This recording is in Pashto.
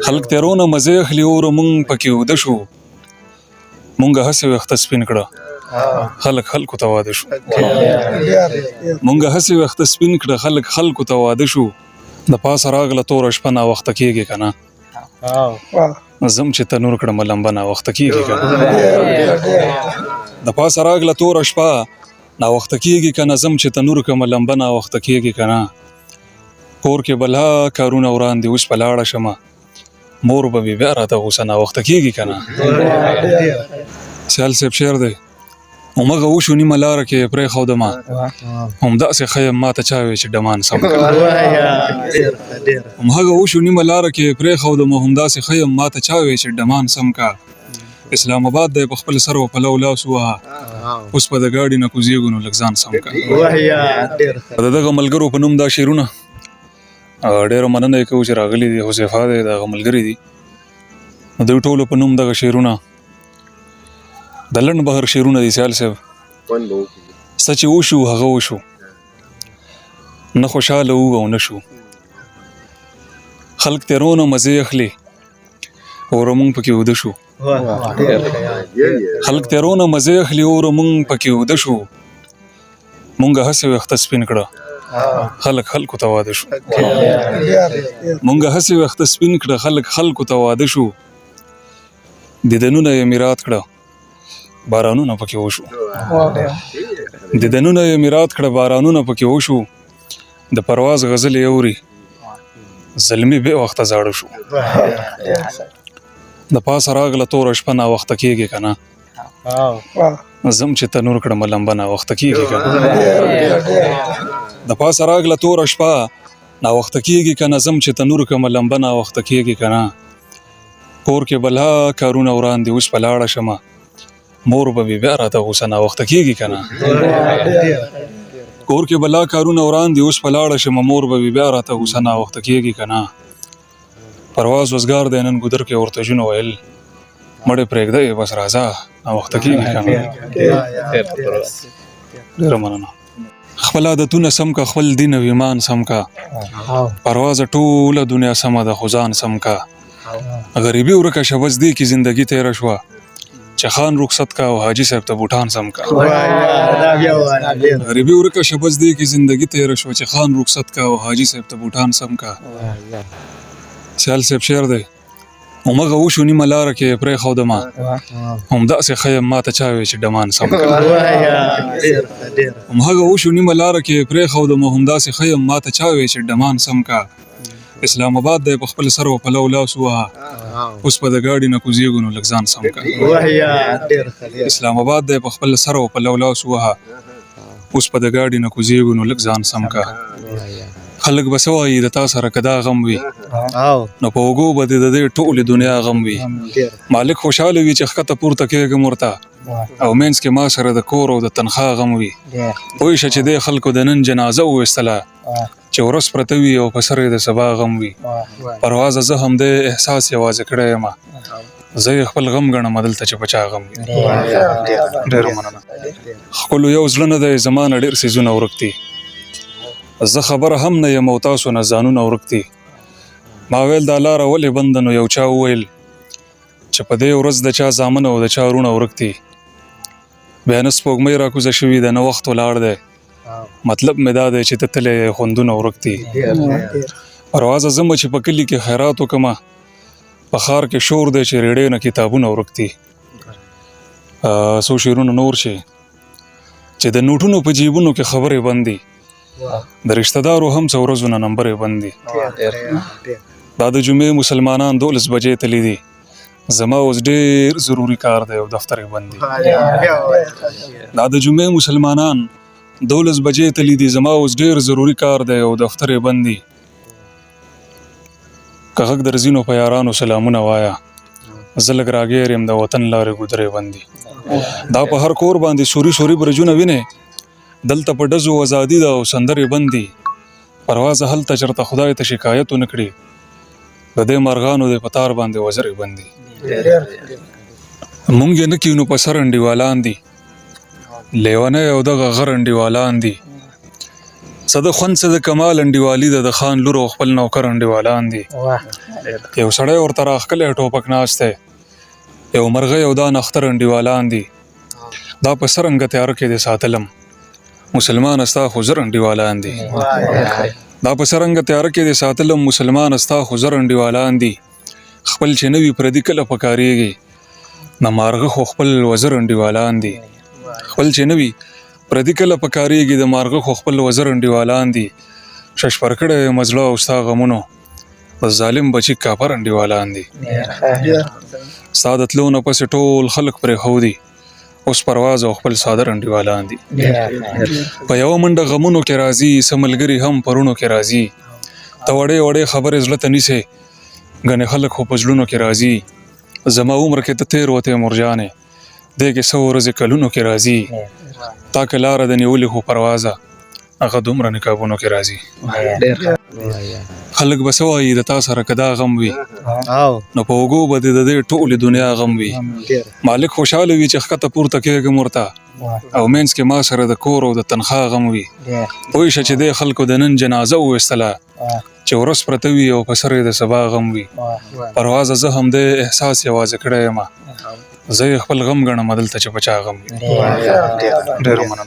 خلک تیرونه مزه اخلي اور مونږ پکې وده شو مونږ هسې وخت سپین کړه خلکو ته واده شو مونږ هسې وخت سپین کړه خلکو ته واده شو د پاسه راغله توره شپه ناوخته کېږي که نه زم چې تنور کړم لمبه ناوخته کېږي که نه د پاسه راغله توره شپه ناوخته کېږي که نه زم چې تنور کړم لمبه ناوخته کېږي که نه کور کې بلا کارونه وړاندې اوس په لاړه شمه مور به مې بیا راته غوسه ناوخته کېږي که نه سیال صاحب شعر دی همغه وشو نیمه لاره کې پرېښودمه همداسې ښه یم ما ته چا وی چې ډمان سم که همغه وشو نیمه لاره کې پرېښودمه همداسې ښه یم ما ته چا وی چې ډمان سم که اسلام آباد دی په خپل سر و پلو لاس ووهه اوس په د ګاډي نه کوزیږو نو لږ ځان سم که د دغه ملګرو په نوم دا شعرونه ډېره مننه یې کوو چې راغلي دي حذیفه دی د هغه ملګري دي د دوی ټولو په نوم دغه شعرونه د لنډ بهر شعرونه دي سیال صاحب څه چې وشو هغه وشو نه خوشحاله وو او نه شو خلک تیرونه مزې اخلي اور مونږ پکې وده شو خلک تیرونه مزې اخلي اور مونږ پکې وده شو مونږ هسې وخته سپین کړه خلکو ته واده شو مونږ هسې وخته سپین کړه خلکو ته واده شو دیدنونه یې میرات کړه بارانونه پکې وشو دیدنونه یې میرات کړه بارانونه پکې وشو د پرواز غزلې اوري زلمي بې وخته زاړه شو د پاسه راغله توره شپه ناوخته کېږي که نه زم چې تنور کړم لمبه ناوخته کېږي که نه د پاسه راغله توره شپه ناوخته کېږي که نه زم چې تنور کړم لمبه ناوخته کېږي که نه کور کې بلا کارونه وړاندې اوس په لاړه شمه مور به مې بیا راته غوسه ناوخته کېږي که نه کور کې بلا کارونه وړاندې اوس په لاړه شمه مور به مې بیا راته غوسه ناوخته کېږي که نه پرواز وزګار دی نن ګودر کې ورته جون ویل مړې پرېږده بس راځه ناوخته کېږي که نه ډېره مننه خپل عادتونه سم که خپل دین او ایمان سم که پروازه ټوله دنیا سمه ده خو ځان سم که غریبي ورکه شه بس دې کې زندګي تېره شوه چې خان رخصت کا او حاجي صاحب ته بوټان سم کا غریبي ورکه شه بس دې کې زندګي تېره شوه چې خان رخصت کا او حاجي صاحب ته بوټان سم کا سیال صاحب شعر دی همغه وشو نیمه لاره کې پرېښودمه همداسې ښه یم ما ته چا وی چې ډمان سم که همغه وشو نیمه لاره کې پرېښودمه همداسې ښه یم ما ته چا وی چې ډمان سم که اسلام آباد دی په خپل سر و پلو لاس ووهه اوس په د ګاډي نه کوزیږو نو لږ ځان سم که اسلام آباد دی په خپل سر و پلو لاس ووهه اوس په د ګاډي نه کوزیږو نو لږ ځان سم که خلک به څه وایي د تا سره که دا غم وي نو په اوږو به د دې ټولې دنیا غم وي مالک خوشحاله وي چې ښکته پورته کېږم ورته او منځ کې ما سره د کور او د تنخوا غم وي پوه شه چې دې خلکو د نن جنازه وویستله چې ورځ پرته وي او په سر یې د سبا غم وي پروازه زه هم د احساس یوازې کړی یم زه یې خپل غم ګڼم دلته چې په چا غم وي ډېره مننه ښکلو یو زړه نه دی زما نه ډېر څیزونه ورک دي زه خبره هم نه یم او تاسو نه ځانونه ورک دي ما ویل دا لاره ولې بنده نو یو چا وویل چې په دې ورځ د چا زامن او د چا وروڼه ورک دي بیا نه سپوږمۍ راکوزه شوي ده نه وخت ولاړ دی مطلب مې دا دی چې ته تللی خوندونه ورک دي پروازه ځمه چې په کلي کې خیرات وکمه په ښار کې شور دی چې ریډۍ نه کتابونه ورک دي څو شعرونه نور شي چې د نوټونو په جیبونو کې خبرې بند دي د رشته دارو هم څو ورځو نه نمبرې بند دي دا د جمعې مسلمانان 12 بجې تللی دي زما اوس ډېر ضروري کار دی او دفتر یې بند دي دا د جمعې مسلمانان 12 بجې تللی دي زما اوس ډېر ضروري کار دی او دفتر یې بند دي که غږ در ځینو په یارانو سلامونه وایه زه لږ راګیر یم د وطن لارې ګودرې بند دي دا په هر کور باندې سوري برجونه وینې دلته په ډزو ازادي ده او سندرې بند دي پروازه هلته چېرته خدای ته شکایت ونه کړي د دې مرغانو د په تار باندې وزرې بند دي مونږ یې نه کینو په سر انډیوالان دي لیونی او دغه غر انډیوالان دي څه د خوند څه د کمال انډیوالي د خان لور او خپل نوکر انډیوالان دي. یو سړی ورته راښکلی ټوپک ناست دی، یو مرغۍ او دا نختر انډیوالان دي. دا په څرنګه تیاره کې دې ساتلم مسلمان ستا خو زر انډیوالان دي. دا په څرنګه تیاره کې دې ساتلم مسلمان ستا خو زر انډیوالان دي. خپل چې نوي پردي کله پکارېږي د مارغه خو خپل وزر انډیوالان دي. خپل چې نوي پردي کله پکارېږي د مارغه خو خپل وزر انډیوالان دي. ششپر کړی مزړه او ستا غمونو د ظالم بچي کافر انډیوالان دي. ستا د تلو نه پسې ټول خلک پرېښودي اوس پرواز او خپل صادر انډیوالان دي. په یوه منډه غمونو کې راځي څه ملګري هم پرونو کې راځي. ته وړې وړې خبرې زړه ته نیسې ګنې خلک خو په زړونو کې راځي. زما عمر کې ته تېر وتې مرجانې دی کې څه ورځې کلونو کې راځي. تا که لاره د نیولې خو پروازه هغه دومره نقابونو کې راځي. خلک به څه وایي د تا سره که دا غم وي نو په اوږو به د دې ټولې دنیا غم وي. مالک خوشحاله وي چې ښکته پورته کېږم ورته او منځ کې ما سره د کور او د تنخوا غم وي. پوه شه چې دې خلکو د نن جنازه وویستله چې ورځ پرته وي او په سر یې د سبا غم وي. پروازه زه همدې احساس یوازې کړی یم زه یې خپل غم ګڼم دلته چې په چا غم وي. ډېره مننه.